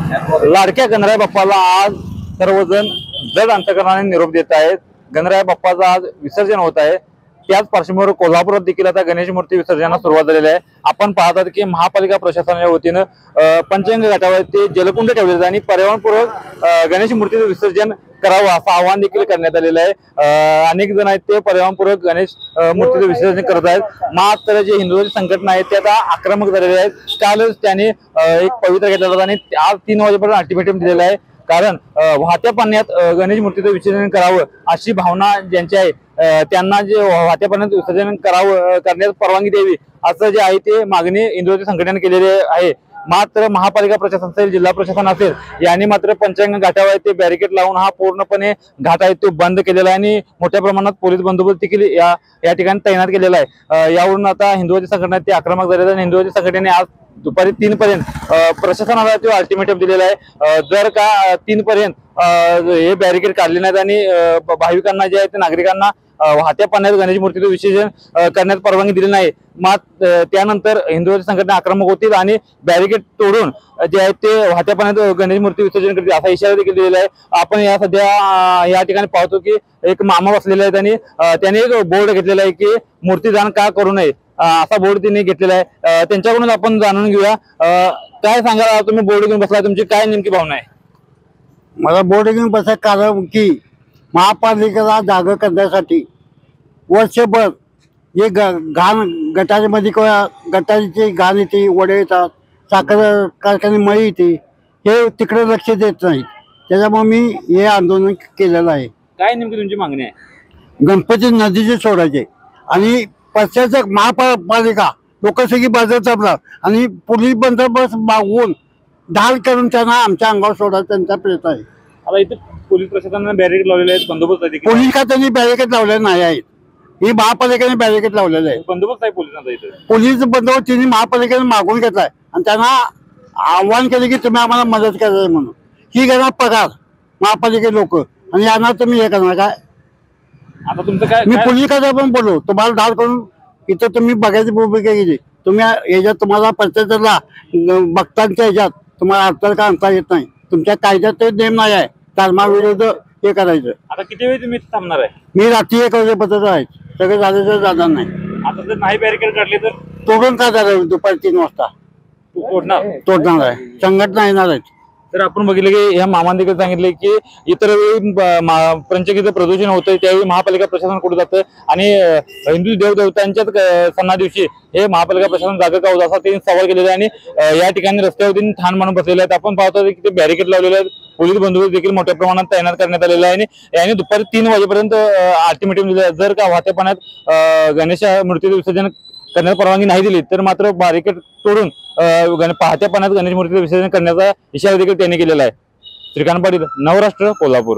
लाडक्या गणराय बाप्पाला आज सर्वजण जड अंतकरणाने निरोप देत आहेत। गणराय बाप्पाचं आज विसर्जन होत आहे। त्याच पार्श्वभूमीवर कोल्हापुरात देखील आता गणेश मूर्ती विसर्जनास सुरुवात झालेली आहे। आपण पाहतात की महापालिका प्रशासनाच्या वतीनं पंचगंगा घाटावर ते जलकुंड ठेवले आणि पर्यावरणपूर्वक गणेश मूर्तीचं विसर्जन करावं असं आवाहन देखील करण्यात आलेलं आहे। अनेक जण आहेत ते पर्यावरणपूर्वक गणेश मूर्तीचं विसर्जन करत आहेत। मात्र जे हिंदुत्व संघटना आहेत ते आता आक्रमक झालेले आहेत। कालच त्यांनी एक पवित्रा घेतला होता आणि आज 3 वाजेपर्यंत अल्टिमेटम दिलेला आहे। कारण वाहत्या पाण्यात गणेश मूर्तीचं विसर्जन करावं अशी भावना ज्यांची आहे त्यांना जे वाहत्या पाण्यात विसर्जन करण्यास परवानगी द्यावी असं जे आहे ते मागणी हिंदुत्व संघटनेने केलेली आहे। मात्र महापालिका प्रशासन असेल, जिल्हा प्रशासन असेल यांनी मात्र पंचगंगा घाटावर ते बॅरिकेड लावून हा पूर्णपणे घाट आहे तो बंद केलेला आहे आणि मोठ्या प्रमाणात पोलीस बंदोबस्त देखील या ठिकाणी तैनात केलेला आहे। यावरून आता हिंदुत्व संघटना ते आक्रमक झालेले आणि हिंदुत्व संघटनेने आज दुपारी 3 पर्यंत प्रशासनाला तो अल्टिमेटम दिलेला आहे। जर का 3 पर्यंत हे बॅरिकेड काढले नाहीत आणि भाविकांना जे आहे ते नागरिकांना वाहत्या पाण्यात गणेश मूर्तीचं विसर्जन करण्यास परवानगी दिली नाही मात्र त्यानंतर हिंदुत्व संघटना आक्रमक होतील आणि बॅरिकेड तोडून जे आहे ते वाहत्या पाण्यात गणेश मूर्ती विसर्जन करतील असा इशारा देखील दिलेला आहे। आपण या सध्या या ठिकाणी पाहतो की एक मामा बसलेले आहेत आणि त्यांनी एक बोर्ड घेतलेला आहे की मूर्तीदान का करू नये असा बोर्ड त्यांनी घेतलेला आहे। त्यांच्याकडून आपण जाणून घेऊया काय सांगाल, तुम्ही बोर्ड घेऊन बसला, तुमची काय नेमकी भावना आहे? मला बोर्ड घेऊन बसायचं कारण की महापालिकेला जागा करण्यासाठी वर्षभर जे घाण गटारीमध्ये किंवा गटारीची घाण येते, वडे येतात, साखर कारखाने मळी येते, हे तिकडे लक्ष देत नाही। त्याच्यामुळे मी हे आंदोलन केलेलं आहे। काय नेमकी तुमची मागणी आहे? गणपती नदीचे सोडायचे आणि प्रशासक महापालिका लोक सगळी बाजार चालतात आणि पोलीस बंदोबस्त मागवून ढाल करून त्यांना आमच्या अंगावर सोडायचा त्यांचा प्रयत्न आहे। आता इथे पोलीस प्रशासनाने बॅरिकेड लावलेले आहेत, बंदोबस्त आहे देखील। पोलीस खात्याने बॅरिकेड लावलेले नाही आहेत, ही महापालिकेने बॅरिकेड लावलेलं आहे। बंदोबस्त आहे पोलिसांचा इथे। पोलीस बंदोबस्त तिने महापालिकेने मागून घेतलाय आणि त्यांना आव्हान केलं की तुम्ही आम्हाला मदत करायची म्हणून। ही घेणार पगार महापालिके लोक आणि यांना तुम्ही हे करणार काय? आता तुमचं काय? मी पोलीस खात्यात पण बोललो, तुम्हाला ढाल करून इथं तुम्ही बघायची भूमिका केली, तुम्ही याच्यात तुम्हाला प्रत्येकाला भक्तांच्या ह्याच्यात तुम्हाला अडचण का आणता येत नाही, तुमच्या कायद्यात ते नेम नाही आहे धर्माविरुद्ध हे करायचं। आता किती वेळ तुम्ही थांबणार आहे? मी रात्री 1 वाजेपर्यंत आहे, सगळं झालं तर जाणार नाही। आता जर नाही बॅरिकेड काढले तर तोडून का झालं? दुपारी 3 वाजता तोडणार आहे, संघटना येणार आहेत। तर आपण बघितलं की ह्या मामांनी देखील सांगितले की इतर वेळी पंचगंगेचं प्रदूषण होतं त्यावेळी महापालिका प्रशासन कुठे जातं आणि हिंदू देवदेवतांच्याच सणा दिवशी हे महापालिका प्रशासन जागा का होतं असा त्यांनी सवाल केलेला आहे आणि या ठिकाणी रस्त्यावरती ठाण मानून बसलेले आहेत। आपण पाहतो की ते बॅरिकेड लावलेले आहेत, पोलीस बंदोबस्त देखील मोठ्या प्रमाणात तैनात करण्यात आलेला आहे आणि याने दुपारी 3 वाजेपर्यंत अल्टिमेटम दिले। जर का वाहत्या पाण्यात गणेश मूर्तीचं विसर्जन करण्यास परवानगी नाही दिली तर मात्र बॅरिकेड तोडून पाहत्या पाण्यात गणेश मूर्तीचं विसर्जन करण्याचा इशारा देखील त्यांनी केलेला आहे। श्रीकांत पाटील, नवराष्ट्र, कोल्हापूर।